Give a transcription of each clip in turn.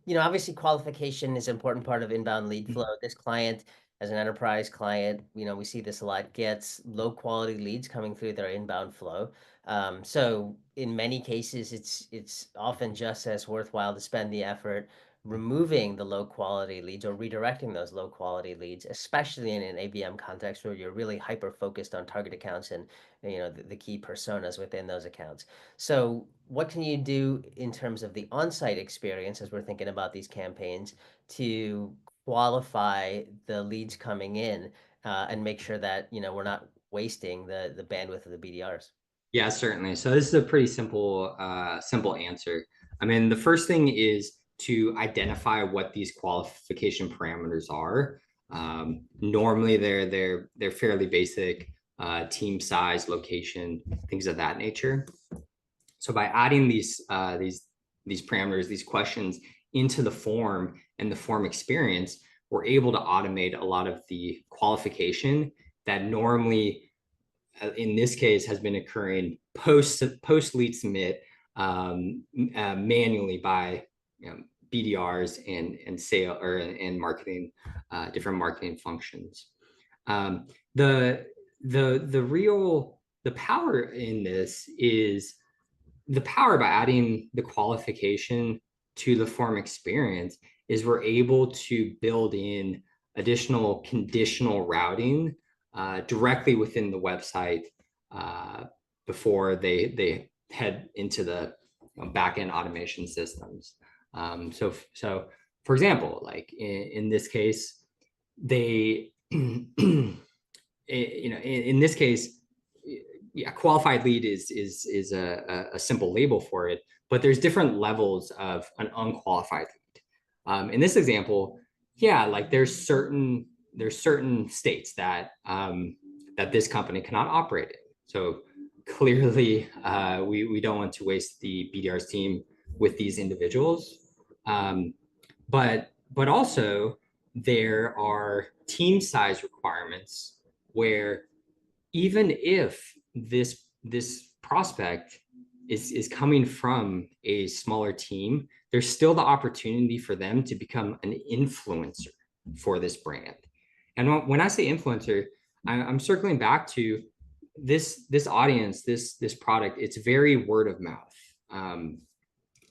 Obviously qualification is an important part of inbound lead flow. This client, as an enterprise client, we see this a lot, gets low quality leads coming through their inbound flow. So in many cases, it's often just as worthwhile to spend the effort removing the low quality leads or redirecting those low quality leads, especially in an ABM context where you're really hyper focused on target accounts and the key personas within those accounts. So what can you do in terms of the on-site experience as we're thinking about these campaigns to qualify the leads coming in and make sure that we're not wasting the bandwidth of the BDRs? Yeah, certainly. So this is a pretty simple answer. I mean, the first thing is to identify what these qualification parameters are. Normally, they're fairly basic, team size, location, things of that nature. So by adding these parameters, these questions into the form and the form experience, we're able to automate a lot of the qualification that normally in this case has been occurring post lead submit manually by BDRs and sale or and marketing different marketing functions. The the power in this is the power by adding the qualification to the form experience is we're able to build in additional conditional routing directly within the website before they head into the backend automation systems. So for example, like in this case, they in this case, yeah, qualified lead is a simple label for it, but there's different levels of an unqualified lead. In this example, yeah, like there's certain states that that this company cannot operate in. So clearly, we don't want to waste the BDR's team with these individuals, but also there are team size requirements where even if this prospect is coming from a smaller team, there's still the opportunity for them to become an influencer for this brand. And when I say influencer, I'm circling back to this audience, this product. It's very word of mouth.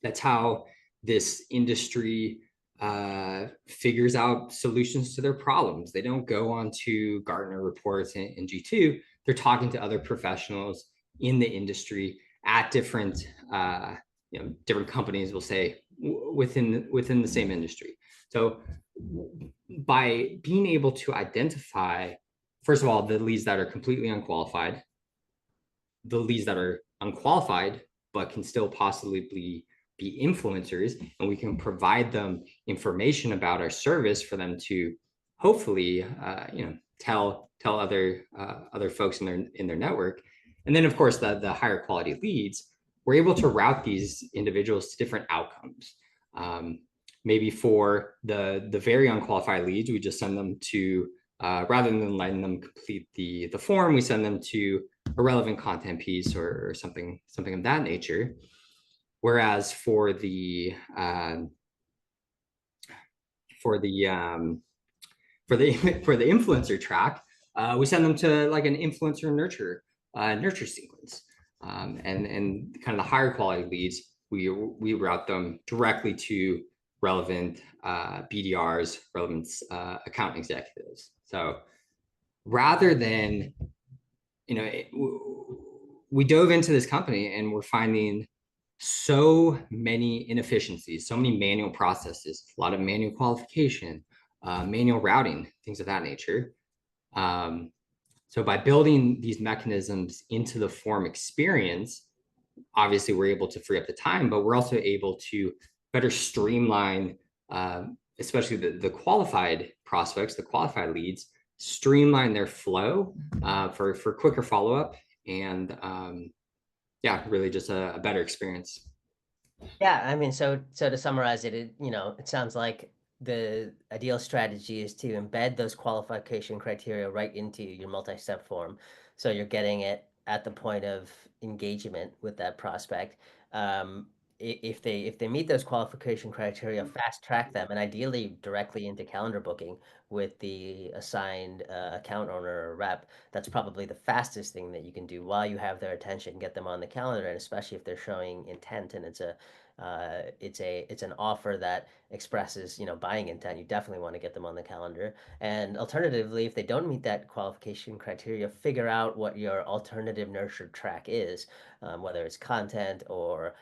That's how this industry figures out solutions to their problems. They don't go on to Gartner reports and G2. They're talking to other professionals in the industry at different different companies, we'll say, within the same industry. So by being able to identify, first of all, the leads that are completely unqualified, the leads that are unqualified but can still possibly be influencers, and we can provide them information about our service for them to hopefully tell other folks in their network. And then of course the higher quality leads, we're able to route these individuals to different outcomes. Maybe for the very unqualified leads, we just send them to rather than letting them complete the form, we send them to a relevant content piece or something of that nature. Whereas for the for the influencer track, we send them to like an influencer nurture sequence, and kind of the higher quality leads, we route them directly to relevant BDRs, relevant account executives. So rather than we dove into this company and we're finding so many inefficiencies, so many manual processes, a lot of manual qualification, manual routing, things of that nature. So by building these mechanisms into the form experience, obviously we're able to free up the time, but we're also able to better streamline, especially the qualified prospects, the qualified leads, streamline their flow for quicker follow-up and yeah, really just a better experience. Yeah, I mean, so to summarize it sounds like the ideal strategy is to embed those qualification criteria right into your multi-step form. So you're getting it at the point of engagement with that prospect. if they meet those qualification criteria, fast track them, and ideally directly into calendar booking with the assigned account owner or rep. That's probably the fastest thing that you can do while you have their attention, get them on the calendar, and especially if they're showing intent and it's an offer that expresses, you know, buying intent. You definitely want to get them on the calendar. And alternatively, if they don't meet that qualification criteria, figure out what your alternative nurture track is, whether it's content or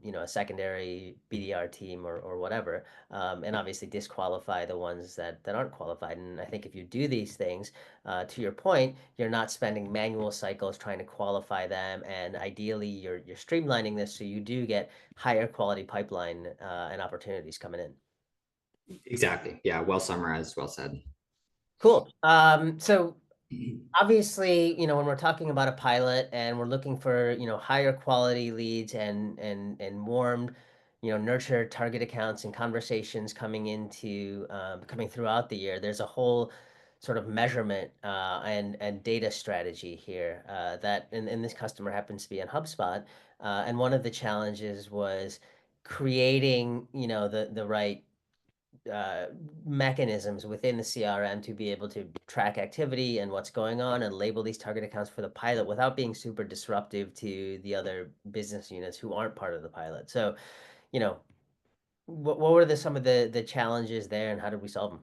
you know, a secondary BDR team or whatever, and obviously disqualify the ones that aren't qualified. And I think if you do these things, to your point, you're not spending manual cycles trying to qualify them, and ideally you're streamlining this so you do get higher quality pipeline and opportunities coming in. Exactly. Yeah. Well summarized. Well said. Cool. So obviously, you know, when we're talking about a pilot and we're looking for, you know, higher quality leads and warmed, you know, nurture target accounts and conversations coming into coming throughout the year, there's a whole sort of measurement and data strategy here that and this customer happens to be in HubSpot. And one of the challenges was creating, you know, the right uh, mechanisms within the CRM to be able to track activity and what's going on and label these target accounts for the pilot without being super disruptive to the other business units who aren't part of the pilot. So, you know, what were some of the challenges there and how did we solve them?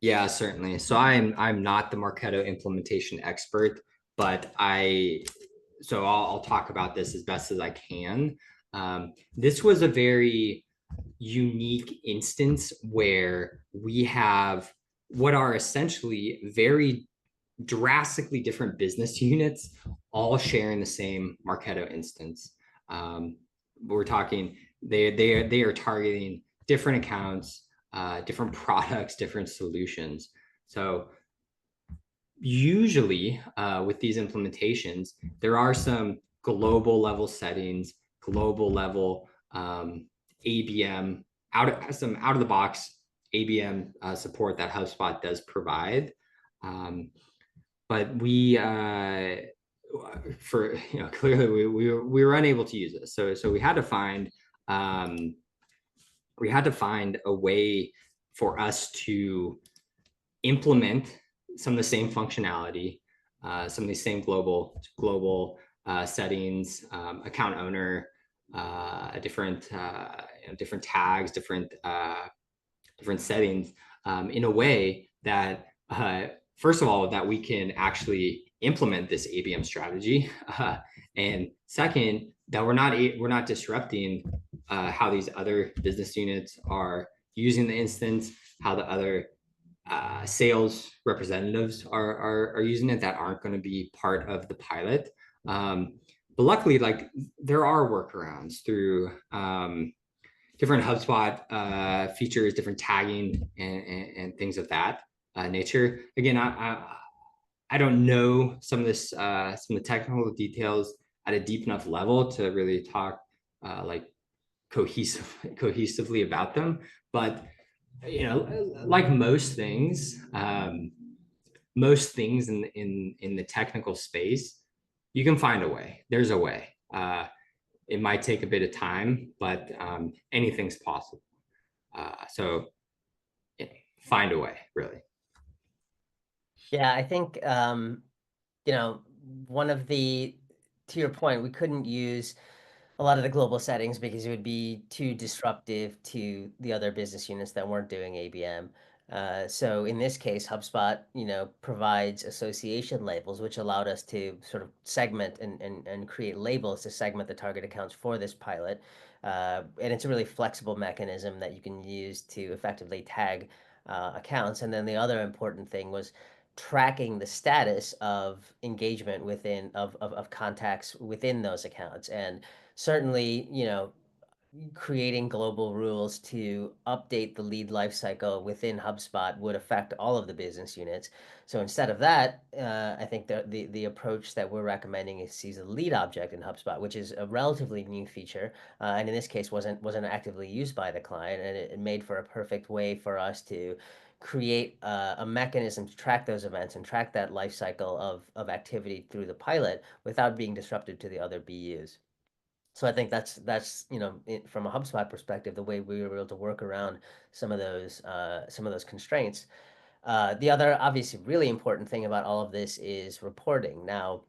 Yeah, certainly. So I'm not the Marketo implementation expert, but I'll talk about this as best as I can. This was a very unique instance where we have what are essentially very drastically different business units all sharing the same Marketo instance. We're talking they are targeting different accounts, different products, different solutions. So usually with these implementations, there are some global level settings, global level ABM some out of the box ABM support that HubSpot does provide. Um, but for clearly we were unable to use this, so um, we had to find a way for us to implement some of the same functionality, some of these same global settings, account owner, different tags, different settings, in a way that first of all that we can actually implement this ABM strategy, and second that we're not disrupting how these other business units are using the instance, how the other sales representatives are using it that aren't going to be part of the pilot. But luckily, like there are workarounds through different HubSpot features, different tagging and things of that nature. Again, I don't know some of some of the technical details at a deep enough level to really talk like cohesively about them, but like most things in the technical space, you can find a way. There's a way. It might take a bit of time, but anything's possible. So yeah, find a way, really. Yeah, I think you know, one of the to your point, we couldn't use a lot of the global settings because it would be too disruptive to the other business units that weren't doing ABM. So in this case, HubSpot, you know, provides association labels, which allowed us to sort of segment and create labels to segment the target accounts for this pilot. And it's a really flexible mechanism that you can use to effectively tag accounts. And then the other important thing was tracking the status of engagement within of contacts within those accounts. And certainly, you know, creating global rules to update the lead lifecycle within HubSpot would affect all of the business units. So instead of that, I think the approach that we're recommending is to use a lead object in HubSpot, which is a relatively new feature, and in this case wasn't actively used by the client, and it made for a perfect way for us to create a mechanism to track those events and track that life cycle of activity through the pilot without being disruptive to the other BUs. So I think that's from a HubSpot perspective, the way we were able to work around some of those constraints. The other obviously really important thing about all of this is reporting. Now,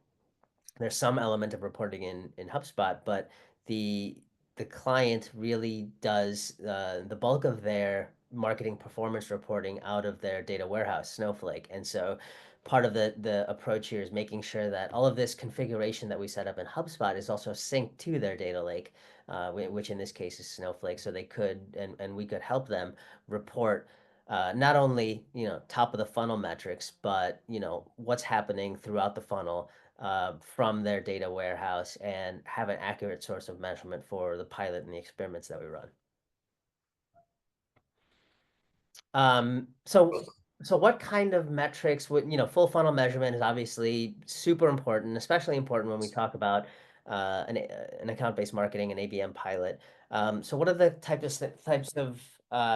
there's some element of reporting in HubSpot, but the the client really does the bulk of their marketing performance reporting out of their data warehouse, Snowflake. And so part of the approach here is making sure that all of this configuration that we set up in HubSpot is also synced to their data lake, which in this case is Snowflake. So they could and we could help them report not only top of the funnel metrics, but what's happening throughout the funnel from their data warehouse and have an accurate source of measurement for the pilot and the experiments that we run. So what kind of metrics would, full funnel measurement is obviously super important, especially important when we talk about an account-based marketing and ABM pilot. So what are the types of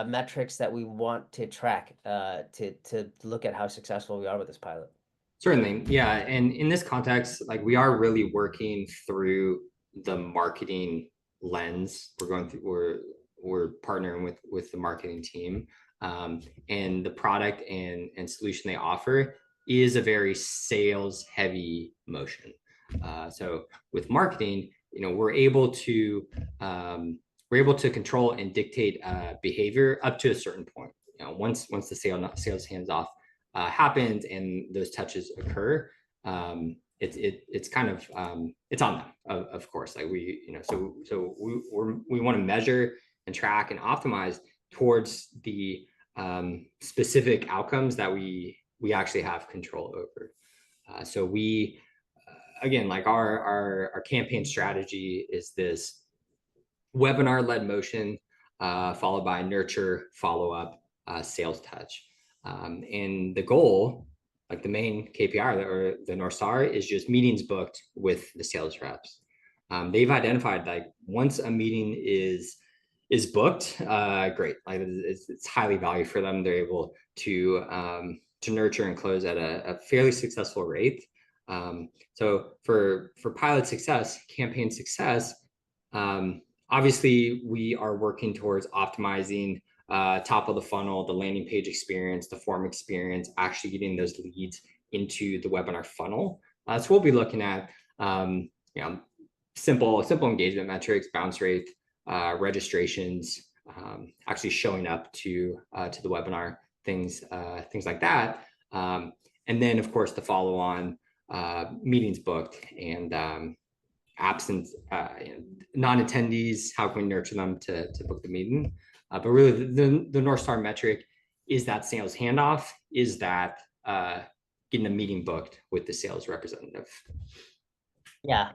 metrics that we want to track to look at how successful we are with this pilot? Certainly, yeah. And in this context, like we are really working through the marketing lens. We're partnering with the marketing team, and the product and solution they offer is a very sales heavy motion. So with marketing, we're able to control and dictate behavior up to a certain point. Once the sales hands off happens and those touches occur, it's kind of it's on them, of course. Like we want to measure and track and optimize towards the specific outcomes that we actually have control over. So we again, like our campaign strategy is this webinar led motion, followed by nurture, follow up, sales touch. And the goal, like the main KPI or the North Star, is just meetings booked with the sales reps. They've identified like once a meeting is booked, great. Like it's highly valued for them. They're able to nurture and close at a fairly successful rate. So for pilot success, campaign success, obviously we are working towards optimizing top of the funnel, the landing page experience, the form experience, actually getting those leads into the webinar funnel. So we'll be looking at simple engagement metrics, bounce rate, registrations, actually showing up to the webinar, things like that. And then of course the follow on meetings booked and absence, non-attendees, how can we nurture them to book the meeting? But really the North Star metric is that sales handoff, is that getting a meeting booked with the sales representative. Yeah.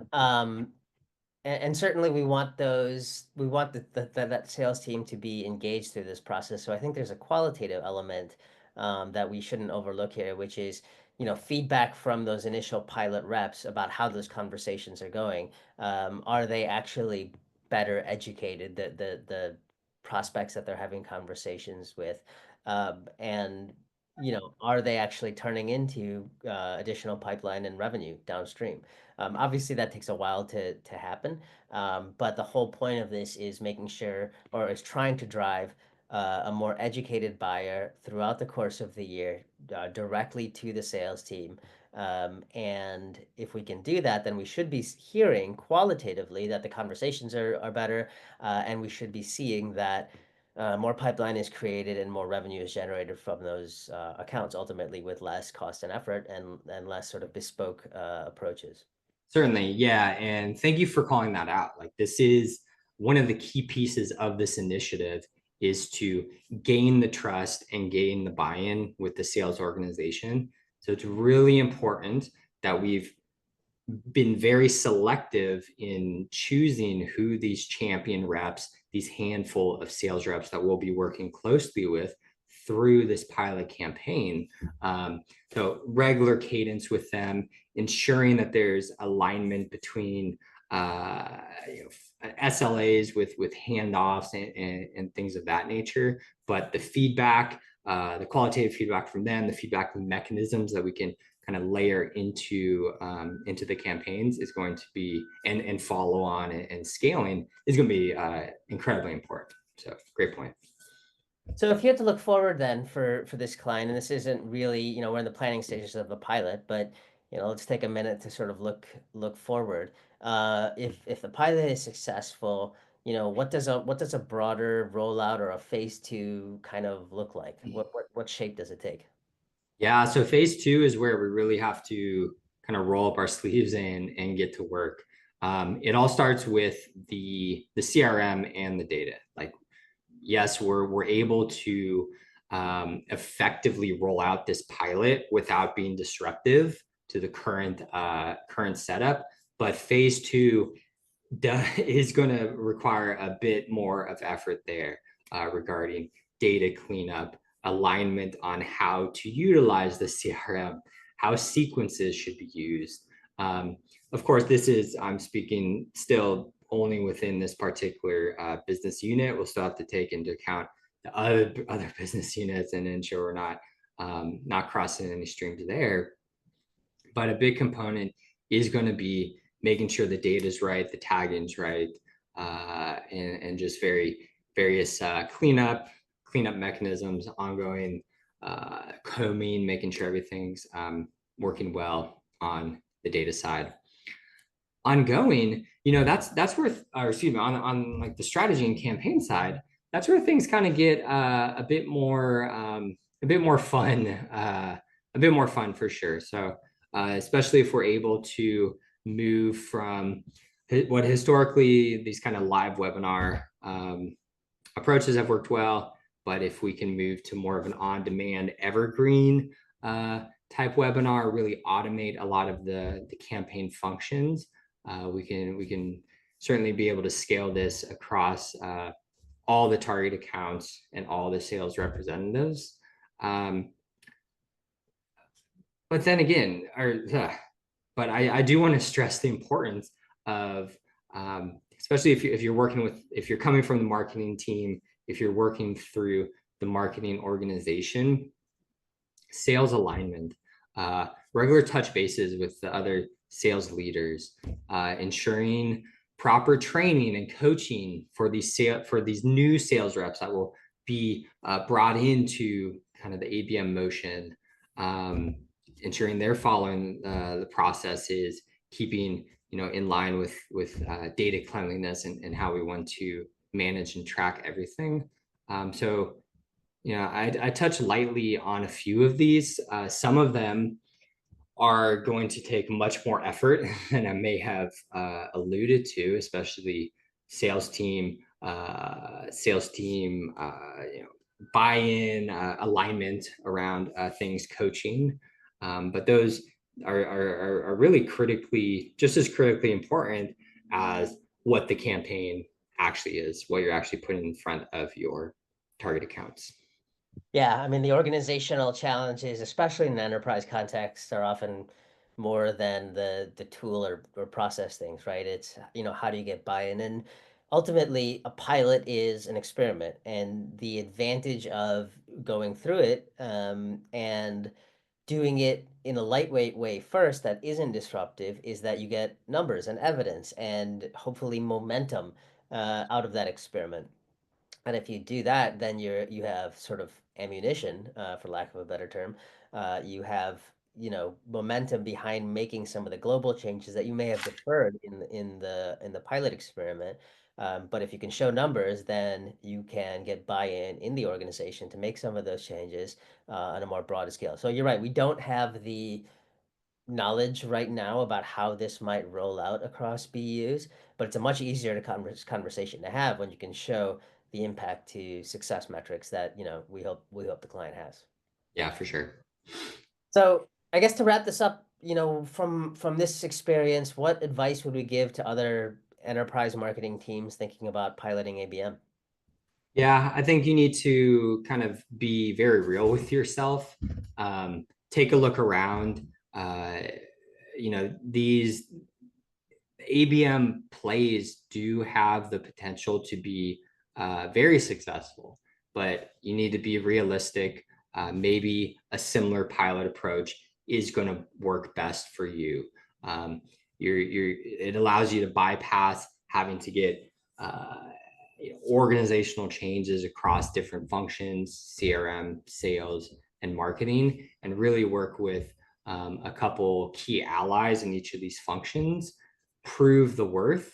And certainly we want that sales team to be engaged through this process. So I think there's a qualitative element that we shouldn't overlook here, which is, feedback from those initial pilot reps about how those conversations are going. Are they actually better educated, the prospects that they're having conversations with? And are they actually turning into additional pipeline and revenue downstream? Obviously, that takes a while to happen, but the whole point of this is making sure, or is trying to drive a more educated buyer throughout the course of the year, directly to the sales team. And if we can do that, then we should be hearing qualitatively that the conversations are better, and we should be seeing that more pipeline is created and more revenue is generated from those accounts, ultimately with less cost and effort and less sort of bespoke approaches. Certainly, yeah. And thank you for calling that out. Like this is one of the key pieces of this initiative, is to gain the trust and gain the buy-in with the sales organization. So it's really important that we've been very selective in choosing who these champion reps, these handful of sales reps that we'll be working closely with through this pilot campaign. So regular cadence with them, ensuring that there's alignment between SLAs with handoffs and things of that nature. But the feedback, the qualitative feedback from them, the feedback mechanisms that we can kind of layer into the campaigns is going to be, and follow on and scaling is going to be incredibly important. So great point. So if you had to look forward then for this client, and this isn't really, we're in the planning stages of a pilot, but let's take a minute to sort of look forward. If the pilot is successful, what does a broader rollout or a phase two kind of look like? What shape does it take? Yeah, so phase two is where we really have to kind of roll up our sleeves and get to work. It all starts with the CRM and the data. Like, yes, we're able to effectively roll out this pilot without being disruptive to the current setup. But phase two is going to require a bit more of effort there regarding data cleanup, alignment on how to utilize the CRM, how sequences should be used. Of course, I'm speaking still only within this particular business unit. We'll still have to take into account the other business units and ensure we're not crossing any streams there. But a big component is going to be making sure the data is right, the tagging's right, and just various cleanup mechanisms, ongoing combing, making sure everything's working well on the data side. Ongoing, that's where, or excuse me, on like the strategy and campaign side, that's where things kind of get a bit more fun, for sure. So especially if we're able to move from what historically these kind of live webinar approaches have worked well, but if we can move to more of an on-demand evergreen type webinar, really automate a lot of the campaign functions, we can certainly be able to scale this across all the target accounts and all the sales representatives. But then again, but I do want to stress the importance of, especially if you're coming from the marketing team, if you're working through the marketing organization, sales alignment, regular touch bases with the other sales leaders, ensuring proper training and coaching for these new sales reps that will be brought into kind of the ABM motion, ensuring they're following the processes, keeping in line with data cleanliness and how we want to manage and track everything. So I touched lightly on a few of these. Some of them are going to take much more effort than I may have alluded to, especially sales team, buy-in, alignment around things, coaching. But those are really just as critically important as what the campaign actually is, what you're actually putting in front of your target accounts. Yeah, I mean, the organizational challenges, especially in the enterprise context, are often more than the tool or process things, right? It's, how do you get buy-in? And ultimately, a pilot is an experiment. And the advantage of going through it and doing it in a lightweight way first that isn't disruptive is that you get numbers and evidence and hopefully momentum out of that experiment. And if you do that, then you have sort of ammunition, for lack of a better term. You have, momentum behind making some of the global changes that you may have deferred in the pilot experiment. But if you can show numbers, then you can get buy-in in the organization to make some of those changes on a more broad scale. So you're right, we don't have the knowledge right now about how this might roll out across BUs, but it's a much easier conversation to have when you can show the impact to success metrics that we hope the client has. Yeah, for sure. So I guess to wrap this up, from this experience, what advice would we give to other enterprise marketing teams thinking about piloting ABM? Yeah, I think you need to kind of be very real with yourself. Take a look around. These ABM plays do have the potential to be very successful, but you need to be realistic. Maybe a similar pilot approach is going to work best for you. It allows you to bypass having to get organizational changes across different functions, CRM, sales, and marketing, and really work with a couple key allies in each of these functions, prove the worth,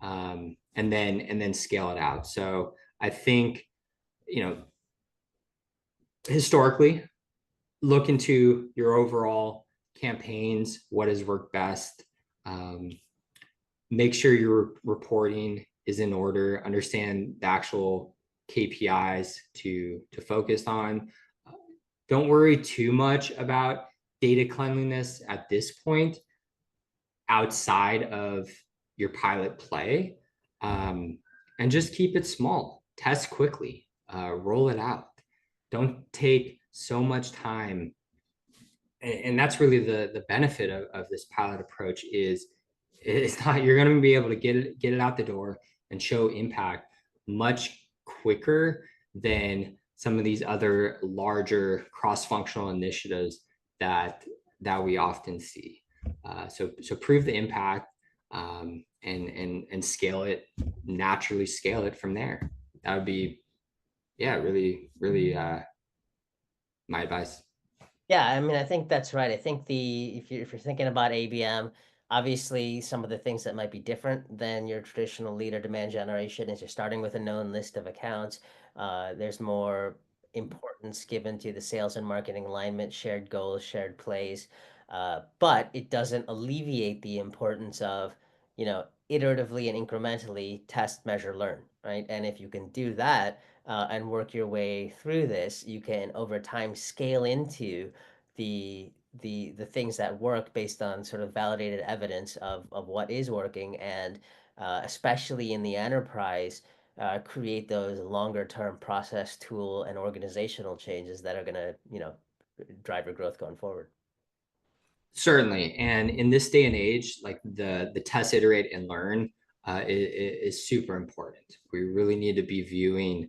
and then scale it out. So I think, historically, look into your overall campaigns, what has worked best. Make sure your reporting is in order, understand the actual KPIs to focus on. Don't worry too much about data cleanliness at this point outside of your pilot play, and just keep it small. Test quickly, roll it out. Don't take so much time. And that's really the benefit of this pilot approach is it's not, you're going to be able to get it out the door and show impact much quicker than some of these other larger cross-functional initiatives that we often see. So prove the impact, and scale it, naturally scale it from there. That would be, really my advice. Yeah, I mean, I think that's right. I think if you're thinking about ABM, obviously some of the things that might be different than your traditional leader demand generation is you're starting with a known list of accounts. There's more importance given to the sales and marketing alignment, shared goals, shared plays. But it doesn't alleviate the importance of, iteratively and incrementally test, measure, learn, right? And if you can do that, and work your way through this, you can over time scale into the things that work based on sort of validated evidence of what is working, and especially in the enterprise, create those longer term process, tool, and organizational changes that are going to drive your growth going forward. Certainly. And in this day and age, like the test, iterate, and learn is super important. We really need to be viewing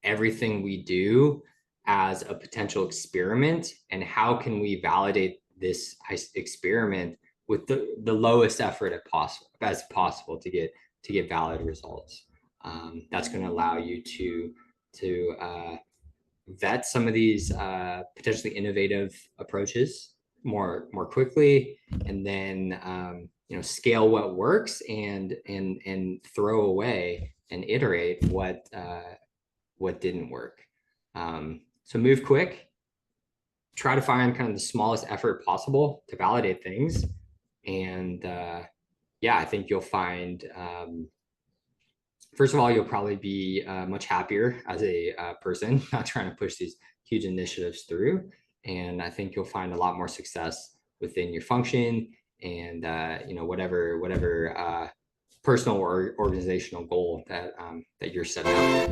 everything we do as a potential experiment, and how can we validate this experiment with the lowest effort as possible to get valid results. That's going to allow you to vet some of these potentially innovative approaches more quickly, and then scale what works, and throw away and iterate what didn't work. So move quick, try to find kind of the smallest effort possible to validate things, and I think you'll find, first of all, you'll probably be much happier as a person, not trying to push these huge initiatives through. And I think you'll find a lot more success within your function, and whatever personal or organizational goal that you're setting up.